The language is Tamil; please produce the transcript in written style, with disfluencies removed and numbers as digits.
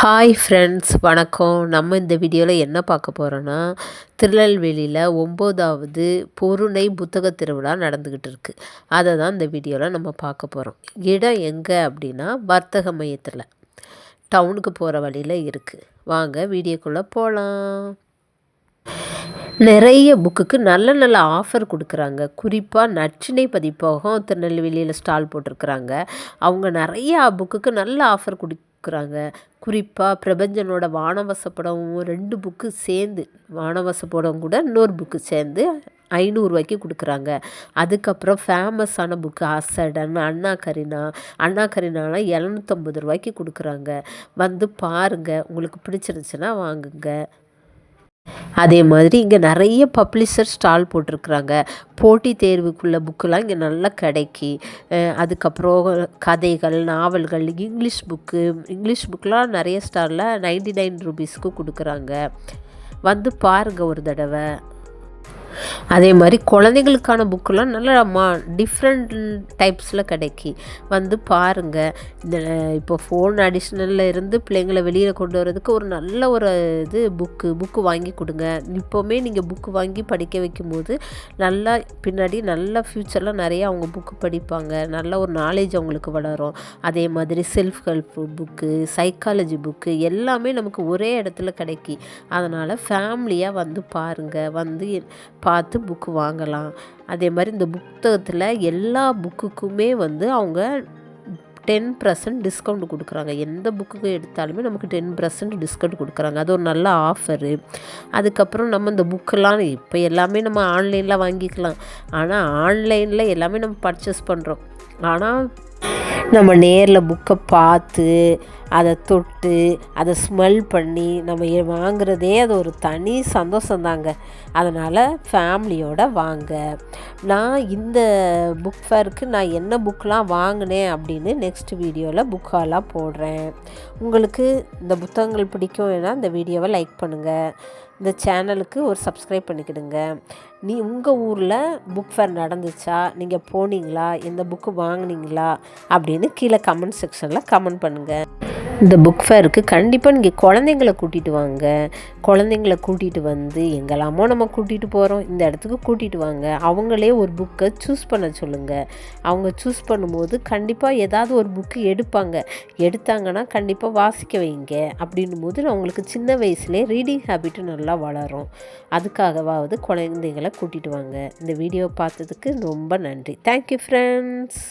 ஹாய் ஃப்ரெண்ட்ஸ், வணக்கம். நம்ம இந்த வீடியோவில் என்ன பார்க்க போகிறோன்னா, திருநெல்வேலியில் 9வது பொருணை புத்தக திருவிழா நடந்துக்கிட்டு இருக்குது. அதை தான் இந்த வீடியோவில் நம்ம பார்க்க போகிறோம். இடம் எங்கே அப்படின்னா, வர்த்தக மையத்தில் டவுனுக்கு போகிற வழியில் இருக்குது. வாங்க வீடியோக்குள்ளே போகலாம். நிறைய புக்குக்கு நல்ல நல்ல ஆஃபர் கொடுக்குறாங்க. குறிப்பாக நற்றிணை பதிப்பகம் திருநெல்வேலியில் ஸ்டால் போட்டிருக்கிறாங்க. அவங்க நிறையா புக்குக்கு நல்ல ஆஃபர் கொடுக்குறாங்க. குறிப்பாக பிரபஞ்சனோட வானவசப்படமும் 2 புக்கு சேர்ந்து, வானவசப்படம் கூட இன்னொரு புக்கு சேர்ந்து 500 கொடுக்குறாங்க. அதுக்கப்புறம் ஃபேமஸான புக்கு அசடன், அண்ணா கரினாலாம் 750 கொடுக்குறாங்க. வந்து பாருங்கள், உங்களுக்கு பிடிச்சிருந்துச்சுன்னா வாங்குங்க. அதே மாதிரி இங்கே நிறைய பப்ளிஷர் ஸ்டால் போட்டிருக்குறாங்க. போட்டித் தேர்வுக்குள்ள புக்கெலாம் இங்கே நல்லா கிடைக்கி. அதுக்கப்புறம் கதைகள், நாவல்கள், இங்கிலீஷ் புக்கெலாம் நிறைய ஸ்டாலில் 99 ரூபீஸ்க்கு கொடுக்குறாங்க. வந்து பாருங்கள் ஒரு தடவை. அதே மாதிரி குழந்தைங்களுக்கான புக்கெலாம் நல்லா டிஃப்ரெண்ட் டைப்ஸில் கிடைக்கி. வந்து பாருங்கள். இந்த இப்போ ஃபோன் அடிஷ்னலில் இருந்து பிள்ளைங்களை வெளியில் கொண்டு வரதுக்கு ஒரு நல்ல ஒரு புக்கு வாங்கி கொடுங்க. இப்போவுமே நீங்கள் புக்கு வாங்கி படிக்க வைக்கும்போது நல்லா பின்னாடி நல்ல ஃப்யூச்சரில் நிறையா அவங்க புக்கு படிப்பாங்க. நல்ல ஒரு நாலேஜ் அவங்களுக்கு வளரும். அதே மாதிரி self help book, psychology book எல்லாமே நமக்கு ஒரே இடத்துல கிடைக்கி. அதனால் ஃபேமிலியாக வந்து பாருங்கள். வந்து பார்த்து புக்கு வாங்கலாம். அதே மாதிரி இந்த புத்தகத்தில் எல்லா புக்குக்குமே வந்து அவங்க 10% டிஸ்கவுண்ட் கொடுக்குறாங்க. எந்த புக்கு எடுத்தாலுமே நமக்கு 10% டிஸ்கவுண்ட் கொடுக்குறாங்க. அது ஒரு நல்ல ஆஃபரு. அதுக்கப்புறம் நம்ம இந்த புக்கெல்லாம் இப்போ எல்லாமே நம்ம ஆன்லைனில் வாங்கிக்கலாம். ஆனால் ஆன்லைனில் எல்லாமே நம்ம பர்ச்சேஸ் பண்ணுறோம். ஆனால் நம்ம நேரில் புக்கை பார்த்து, அதை தொட்டு, அதை ஸ்மெல் பண்ணி நம்ம வாங்குறதே அது ஒரு தனி சந்தோஷந்தாங்க. அதனால் ஃபேமிலியோடு வாங்க. நான் இந்த புக் ஃபேருக்கு நான் என்ன புக்கெலாம் வாங்கினேன் அப்படின்னு நெக்ஸ்ட் வீடியோவில் புக்காலாம் போடுறேன். உங்களுக்கு இந்த புத்தகங்கள் பிடிக்கும் ஏன்னா இந்த வீடியோவை லைக் பண்ணுங்கள். இந்த சேனலுக்கு ஒரு சப்ஸ்கிரைப் பண்ணிக்கிடுங்க. உங்கள் ஊரில் புக் ஃபேர் நடந்துச்சா, நீங்கள் போனீங்களா, எந்த புக்கு வாங்கினீங்களா அப்படின்னு கீழே கமெண்ட் செக்ஷனில் கமெண்ட் பண்ணுங்கள். இந்த புக் ஃபேருக்கு கண்டிப்பாக நீங்கள் குழந்தைங்கள கூட்டிகிட்டு வாங்க. குழந்தைங்கள கூட்டிகிட்டு வந்து எங்கெல்லாமோ நம்ம கூட்டிகிட்டு போகிறோம், இந்த இடத்துக்கு கூட்டிகிட்டு வாங்க. அவங்களே ஒரு புக்கை சூஸ் பண்ண சொல்லுங்கள். அவங்க சூஸ் பண்ணும்போது கண்டிப்பாக ஏதாவது ஒரு புக்கு எடுத்தாங்கன்னா கண்டிப்பாக வாசிக்க வைங்க. அப்படின்னும் போது அவங்களுக்கு சின்ன வயசுலேயே ரீடிங் ஹேபிட்டு நல்லா வளரும். அதுக்காகவாவது குழந்தைங்களை கூட்டிகிட்டு வாங்க. இந்த வீடியோவை பார்த்ததுக்கு ரொம்ப நன்றி. Thank you friends.